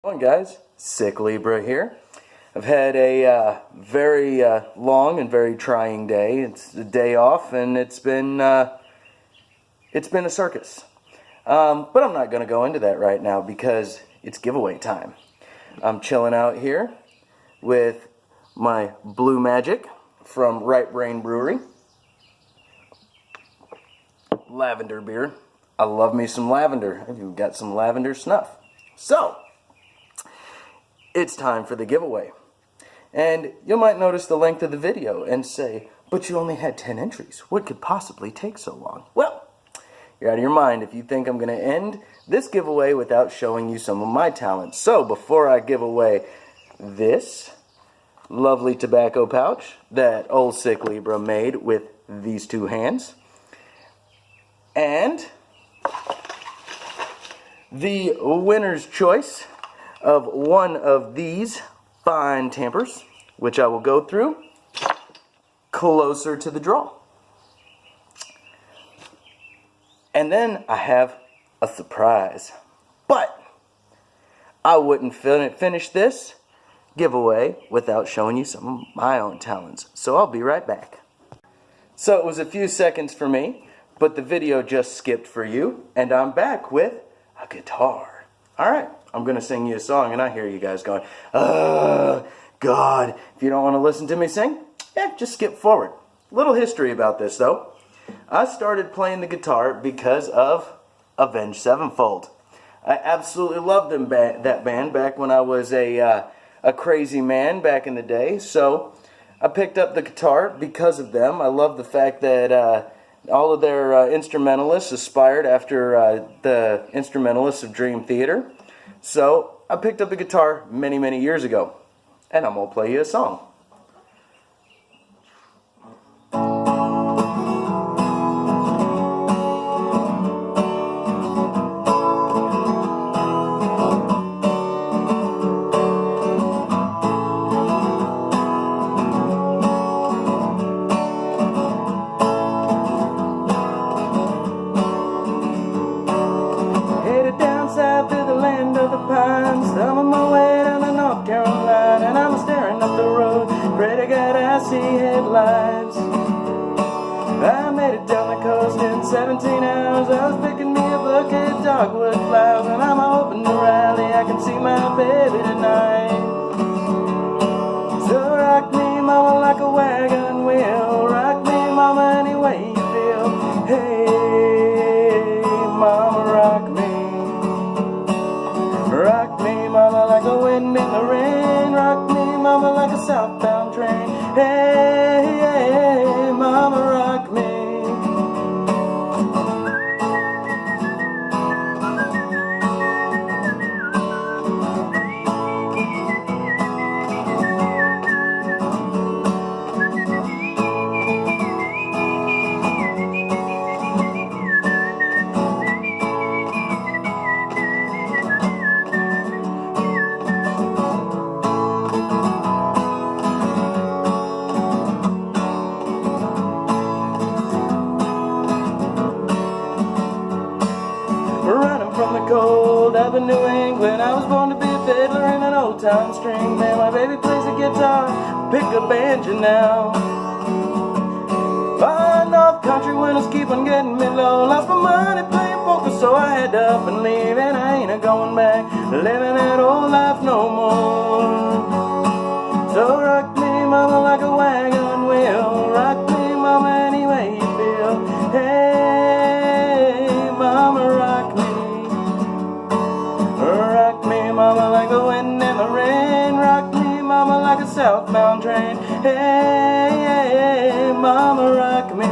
Hey guys, Sick Libra here. I've had a very long and very trying day. It's a day off, and it's been a circus. But I'm not going to go into that right now because it's giveaway time. I'm chilling out here with my Blue Magic from Right Brain Brewery. Lavender beer. I love me some lavender. I've got some lavender snuff. So, it's time for the giveaway. And you might notice the length of the video and say, but you only had 10 entries. What could possibly take so long? Well, you're out of your mind if you think I'm going to end this giveaway without showing you some of my talents. So before I give away this lovely tobacco pouch that old Sick Libra made with these two hands, and the winner's choice of one of these fine Tampers, which I will go through closer to the draw. And then I have a surprise. But I wouldn't finish this giveaway without showing you some of my own talents. So I'll be right back. So it was a few seconds for me, but the video just skipped for you, and I'm back with a guitar. Alright, I'm going to sing you a song, and I hear you guys going, God, if you don't want to listen to me sing, just skip forward. Little history about this, though. I started playing the guitar because of Avenged Sevenfold. I absolutely loved that band back when I was a crazy man back in the day, so I picked up the guitar because of them. I love the fact that all of their instrumentalists aspired after the instrumentalists of Dream Theater. So I picked up the guitar many, many years ago. And I'm going to play you a song. I'm on my way down to North Carolina, and I'm staring up the road. Pray to God I see headlights. I made it down the coast in 17 hours. I was picking me a bouquet of dogwood flowers, and I'm hoping to rally. I can see my baby tonight. So rock me, mama, like a wagon wheel. Rock me, mama, any way you feel. Hey, mama, rock me. Rock me, mama, like the wind in the rain. Rock me, mama, like a southbound train. Hey, hey, mama, rock me. From the cold up in New England, I was born to be a fiddler in an old time string band. My baby plays the guitar, pick a banjo now. Far North Country winters keep on getting me low. Lost my money playing poker, so I had to up and leave, and I ain't a-going back, living that old life no more. So rock me, mama, like a wagon wheel. Rock me, mama, any way you feel. Hey, mama, rock me. Rock me, mama, like the wind and the rain. Rock me, mama, like a southbound train. Hey, hey, hey, mama, rock me.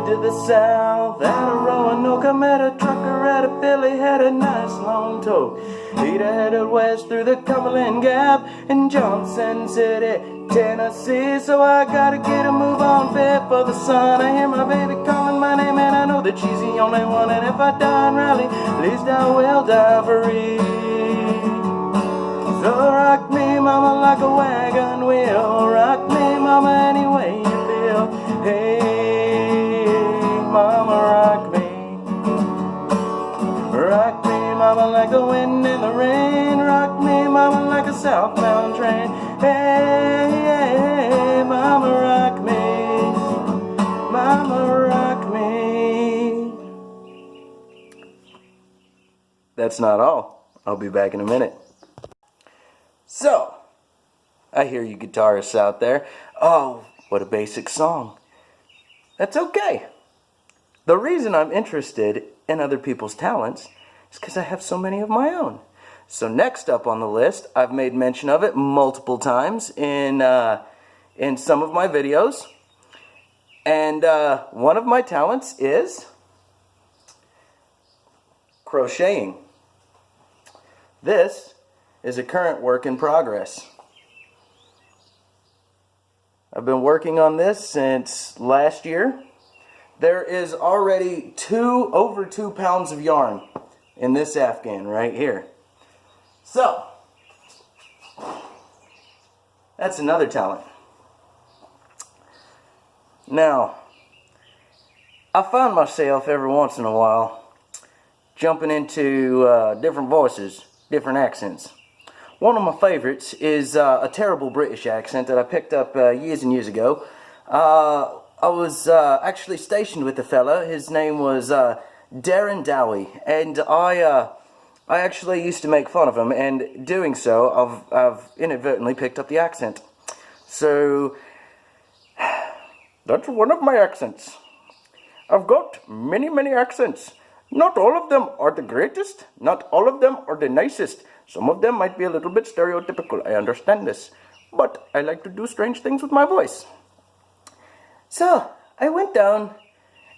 To the south, out of Roanoke, I met a trucker out of Philly, had a nice long tote. He'd headed west through the Cumberland Gap in Johnson City, Tennessee, so I gotta get a move on fit for the sun. I hear my baby calling my name, and I know that she's the only one. And if I die in Raleigh, at least I will die free. So rock me, mama, like a wagon wheel. Rock me, mama, any way you feel. Hey, mama, rock me. Rock me, mama, like the wind in the rain. Rock me, mama, like a southbound train. Hey, hey, mama, rock me. Mama, rock me. That's not all. I'll be back in a minute. So, I hear you guitarists out there. Oh, what a basic song. That's okay. The reason I'm interested in other people's talents is because I have so many of my own. So next up on the list, I've made mention of it multiple times in some of my videos. And one of my talents is crocheting. This is a current work in progress. I've been working on this since last year. There is already over 2 pounds of yarn in this Afghan right here. So, that's another talent. Now, I find myself every once in a while jumping into different voices, different accents. One of my favorites is a terrible British accent that I picked up years and years ago. I was actually stationed with a fella. His name was Darren Dowie, and I actually used to make fun of him, and doing so, I've inadvertently picked up the accent. So, that's one of my accents. I've got many, many accents. Not all of them are the greatest. Not all of them are the nicest. Some of them might be a little bit stereotypical. I understand this. But I like to do strange things with my voice. So, I went down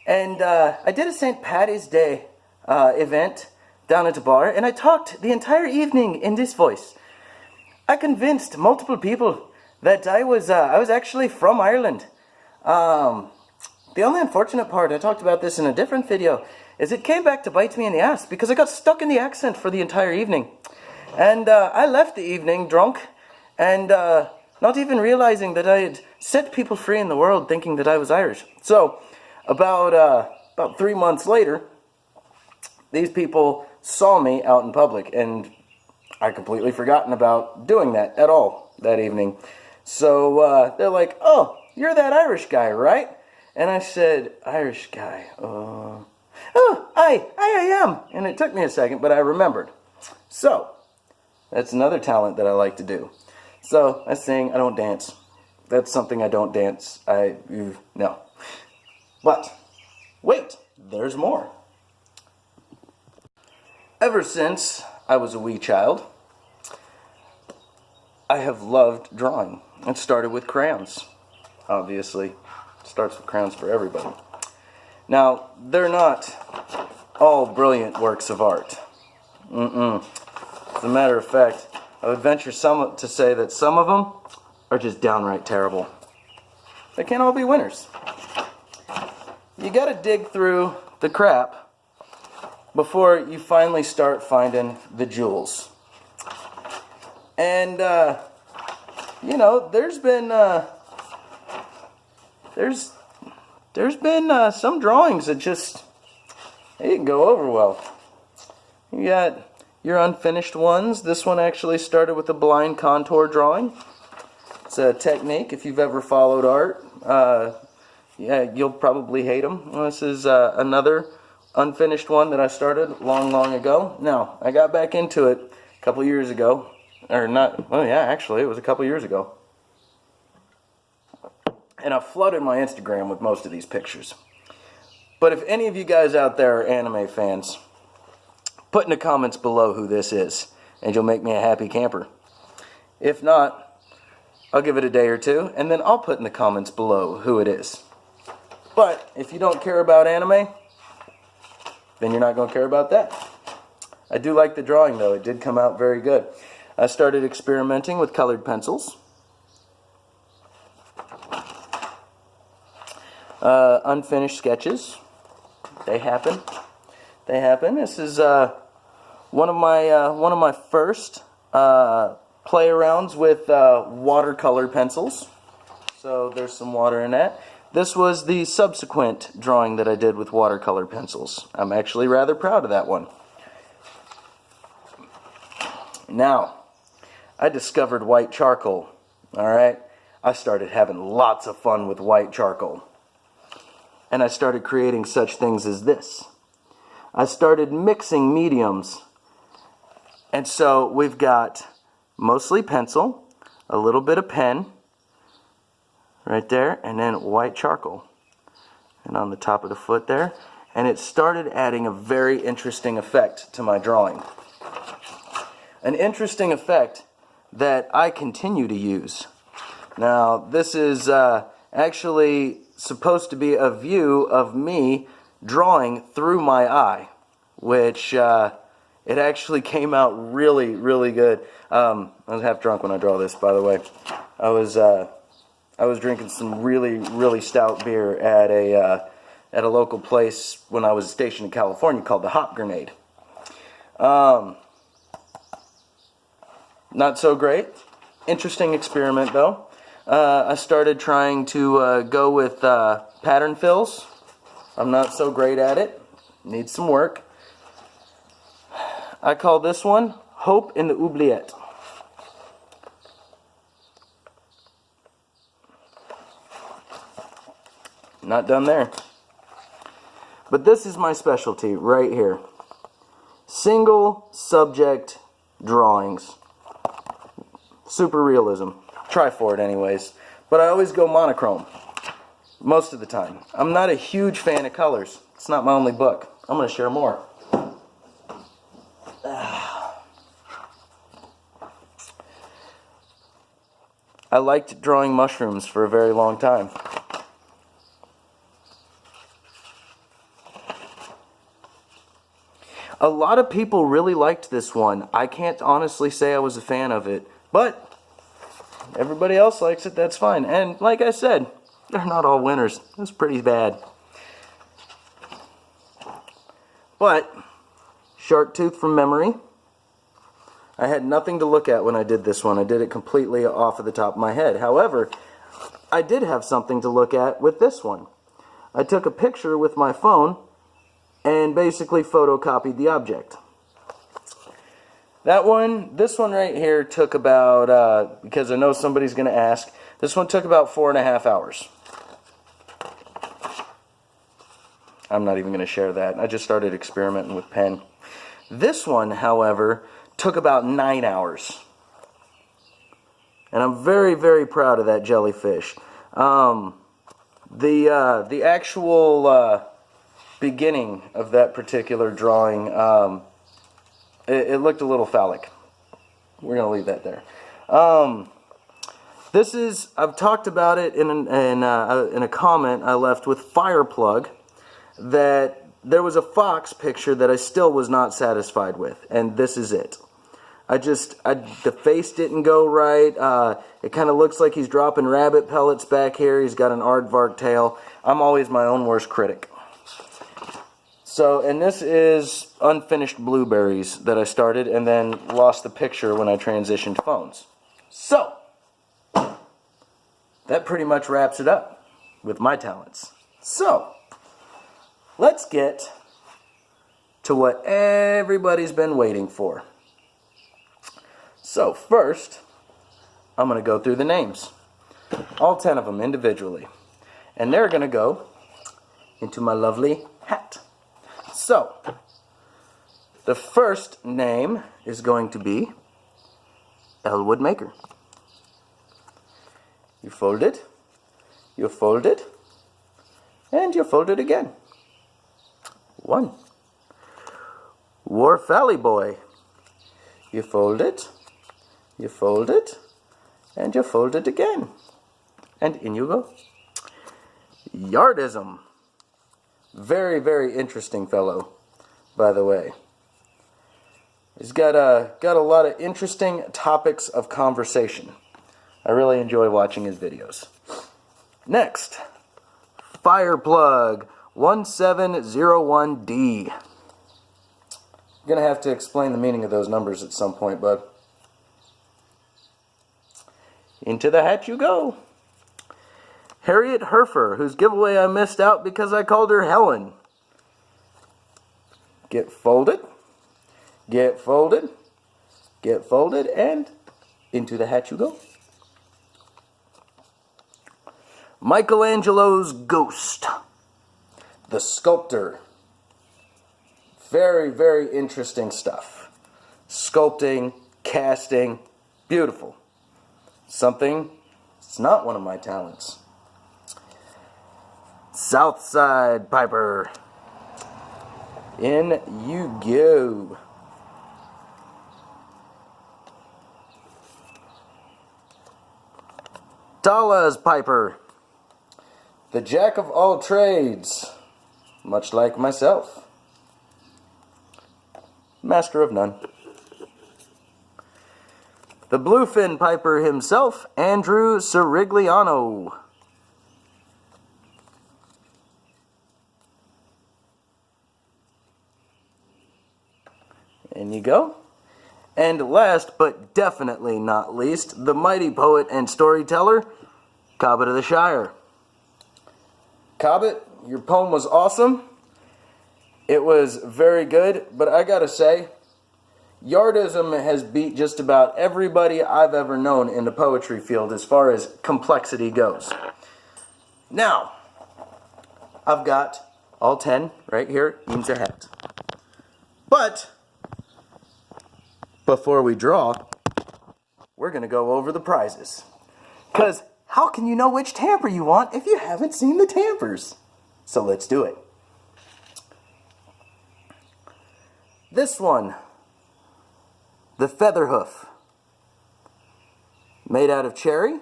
and I did a St. Paddy's Day event down at a bar, and I talked the entire evening in this voice. I convinced multiple people that I was actually from Ireland. The only unfortunate part, I talked about this in a different video, is it came back to bite me in the ass because I got stuck in the accent for the entire evening. And I left the evening drunk and not even realizing that I had set people free in the world thinking that I was Irish. So, about 3 months later, these people saw me out in public, and I completely forgotten about doing that at all that evening. So they're like, "Oh, you're that Irish guy, right?" And I said, "Irish guy? Oh, I am." And it took me a second, but I remembered. So, that's another talent that I like to do. So, I sing, I don't dance. That's something I don't dance. No. But, wait, there's more. Ever since I was a wee child, I have loved drawing. It started with crayons, obviously. It starts with crayons for everybody. Now, they're not all brilliant works of art. As a matter of fact, I would venture to say that some of them are just downright terrible. They can't all be winners. You gotta dig through the crap before you finally start finding the jewels. And, you know, there's been some drawings that just, they didn't go over well. You got your unfinished ones. This one actually started with a blind contour drawing. It's a technique. If you've ever followed art, yeah, you'll probably hate them. This is another unfinished one that I started long ago. Now, I got back into it a couple years ago. Or not, well, yeah, actually, it was a couple years ago. And I flooded my Instagram with most of these pictures. But if any of you guys out there are anime fans, put in the comments below who this is, and you'll make me a happy camper. If not, I'll give it a day or two, and then I'll put in the comments below who it is. But if you don't care about anime, then you're not going to care about that. I do like the drawing, though. It did come out very good. I started experimenting with colored pencils. unfinished sketches. They happen. They happen. This is one of my first play arounds with watercolor pencils. So there's some water in that. This was the subsequent drawing that I did with watercolor pencils. I'm actually rather proud of that one. Now, I discovered white charcoal. Alright? I started having lots of fun with white charcoal. And I started creating such things as this. I started mixing mediums. And so we've got mostly pencil, a little bit of pen, right there, and then white charcoal. And on the top of the foot there. And it started adding a very interesting effect to my drawing. An interesting effect that I continue to use. Now, this is actually supposed to be a view of me drawing through my eye, which it actually came out really, really good. I was half drunk when I draw this, by the way. I was drinking some really, really stout beer at a local place when I was stationed in California called the Hop Grenade. Not so great. Interesting experiment, though. I started trying to go with pattern fills. I'm not so great at it. Needs some work. I call this one Hope in the Oubliette. Not done there. But this is my specialty right here. Single subject drawings. Super realism. Try for it anyways. But I always go monochrome. Most of the time. I'm not a huge fan of colors. It's not my only book. I'm going to share more. I liked drawing mushrooms for a very long time. A lot of people really liked this one. I can't honestly say I was a fan of it, but everybody else likes it, that's fine. And like I said, they're not all winners. It's pretty bad. But, shark tooth from memory. I had nothing to look at when I did this one. I did it completely off of the top of my head. However, I did have something to look at with this one. I took a picture with my phone and basically photocopied the object. This one right here took about, because I know somebody's going to ask, this one took about 4.5 hours. I'm not even going to share that. I just started experimenting with pen. This one, however, took about 9 hours. And I'm very, very proud of that jellyfish. The actual beginning of that particular drawing, it looked a little phallic. We're going to leave that there. I've talked about it in a comment I left with Fireplug, that there was a fox picture that I still was not satisfied with, and this is it. The face didn't go right. It kind of looks like he's dropping rabbit pellets back here. He's got an aardvark tail. I'm always my own worst critic. So, and this is unfinished blueberries that I started and then lost the picture when I transitioned phones. So, that pretty much wraps it up with my talents. So, let's get to what everybody's been waiting for. So, first, I'm going to go through the names. All 10 of them individually. And they're going to go into my lovely hat. So, the first name is going to be Elwood Maker. You fold it, and you fold it again. 1. Wharf Valley Boy. You fold it, and you fold it again. And in you go. Yardism. Very, very interesting fellow, by the way. He's got a lot of interesting topics of conversation. I really enjoy watching his videos. Next, fire plug 1701D. I'm going to have to explain the meaning of those numbers at some point, bud. Into the hat you go. Harriet Herfer, whose giveaway I missed out because I called her Helen. Get folded, get folded, get folded, and into the hat you go. Michelangelo's Ghost, the sculptor. Very, very interesting stuff. Sculpting, casting, beautiful. Something, it's not one of my talents. Southside Piper. In you go. Tala's Piper. The jack of all trades, much like myself. Master of none. The bluefin piper himself, Andrew Sirigliano. In you go. And last but definitely not least, the mighty poet and storyteller, Cobbett of the Shire. Cobbett, your poem was awesome. It was very good, but I gotta say, Yardism has beat just about everybody I've ever known in the poetry field as far as complexity goes. Now, I've got all 10 right here in the hat. But before we draw, we're going to go over the prizes. Because how can you know which tamper you want if you haven't seen the tampers? So let's do it. This one, the Featherhoof, made out of cherry.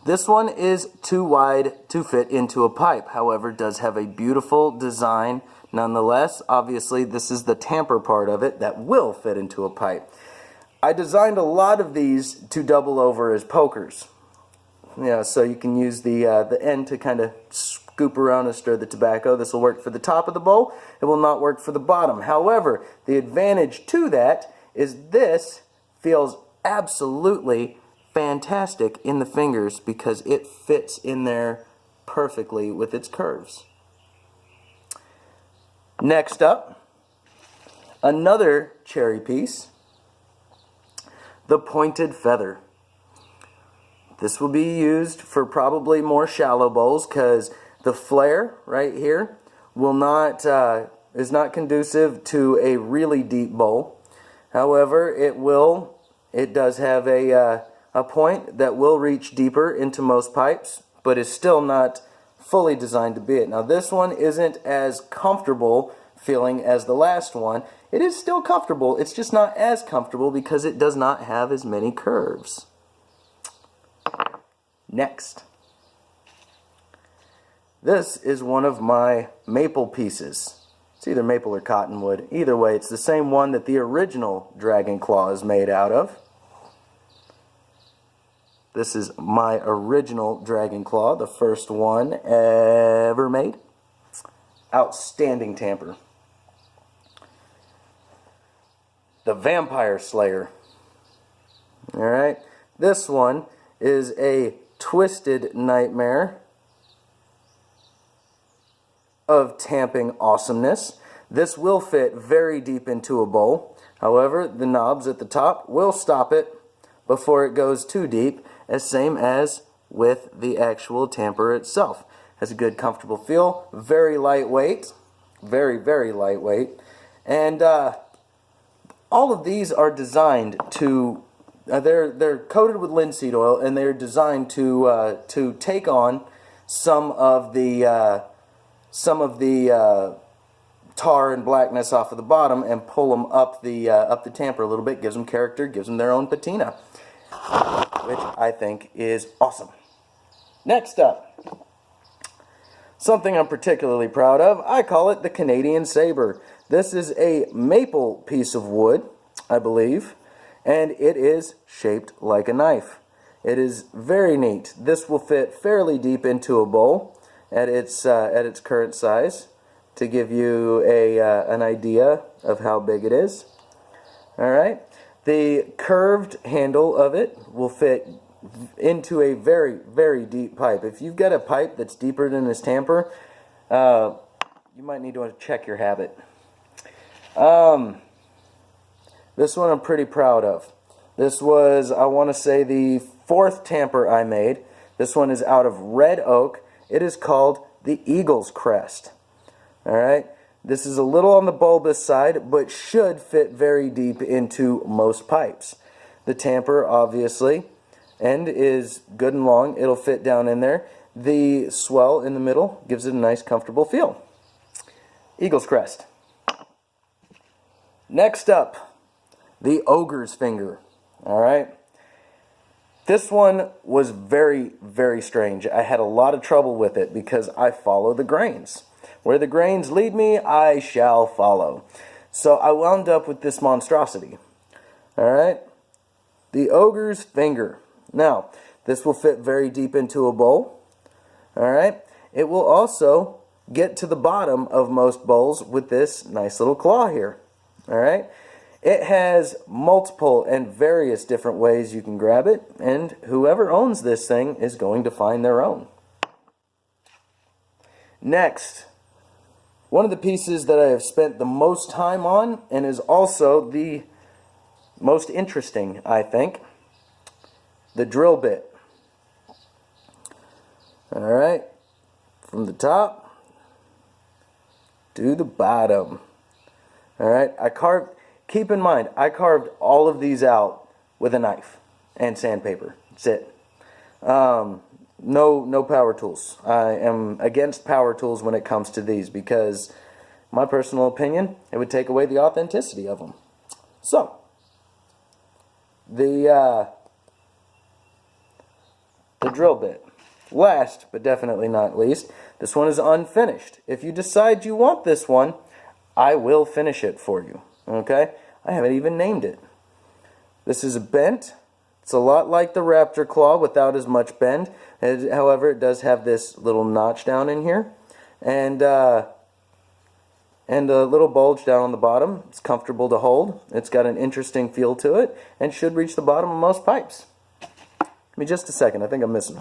This one is too wide to fit into a pipe, however, does have a beautiful design nonetheless. Obviously, this is the tamper part of it that will fit into a pipe. I designed a lot of these to double over as pokers. Yeah, so you can use the end to kind of scoop around and stir the tobacco. This will work for the top of the bowl. It will not work for the bottom. However, the advantage to that is this feels absolutely fantastic in the fingers because it fits in there perfectly with its curves. Next up, another cherry piece, the pointed feather. This will be used for probably more shallow bowls because the flare right here will not is not conducive to a really deep bowl. However, it does have a point that will reach deeper into most pipes, but is still not fully designed to be it. Now this one isn't as comfortable feeling as the last one. It is still comfortable, it's just not as comfortable because it does not have as many curves. Next. This is one of my maple pieces. It's either maple or cottonwood. Either way, it's the same one that the original Dragon Claw is made out of. This is my original Dragon Claw, the first one ever made. Outstanding tamper. The Vampire Slayer. Alright, this one is a twisted nightmare of tamping awesomeness. This will fit very deep into a bowl. However, the knobs at the top will stop it before it goes too deep, as same as with the actual tamper itself. Has a good comfortable feel, very lightweight, very, very lightweight. And all of these are designed to, they're coated with linseed oil, and they're designed to take on some of the tar and blackness off of the bottom and pull them up the tamper a little bit. Gives them character, gives them their own patina, which I think is awesome. Next up, something I'm particularly proud of. I call it the Canadian Saber. This is a maple piece of wood, I believe, and it is shaped like a knife. It is very neat. This will fit fairly deep into a bowl. at its current size to give you an idea of how big it is. Alright, the curved handle of it will fit into a very, very deep pipe. If you've got a pipe that's deeper than this tamper, you might need to check your habit. This one I'm pretty proud of. This was, I want to say, the 4th tamper I made. This one is out of red oak. It is called the Eagle's Crest. Alright, this is a little on the bulbous side, but should fit very deep into most pipes. The tamper, obviously, end is good and long. It'll fit down in there. The swell in the middle gives it a nice, comfortable feel. Eagle's Crest. Next up, the Ogre's Finger. Alright, this one was very, very strange. I had a lot of trouble with it because I follow the grains. Where the grains lead me, I shall follow. So I wound up with this monstrosity. Alright, the Ogre's Finger. Now, this will fit very deep into a bowl. Alright, it will also get to the bottom of most bowls with this nice little claw here. Alright, it has multiple and various different ways you can grab it, and whoever owns this thing is going to find their own. Next, one of the pieces that I have spent the most time on, and is also the most interesting, I think, the drill bit. Alright, from the top to the bottom. Alright, keep in mind, I carved all of these out with a knife and sandpaper. That's it. No power tools. I am against power tools when it comes to these because, my personal opinion, it would take away the authenticity of them. So, the drill bit. Last, but definitely not least, this one is unfinished. If you decide you want this one, I will finish it for you. Okay? I haven't even named it. This is a bent. It's a lot like the raptor claw without as much bend. However, it does have this little notch down in here. And a little bulge down on the bottom. It's comfortable to hold. It's got an interesting feel to it and should reach the bottom of most pipes. Give me just a second. I think I'm missing one.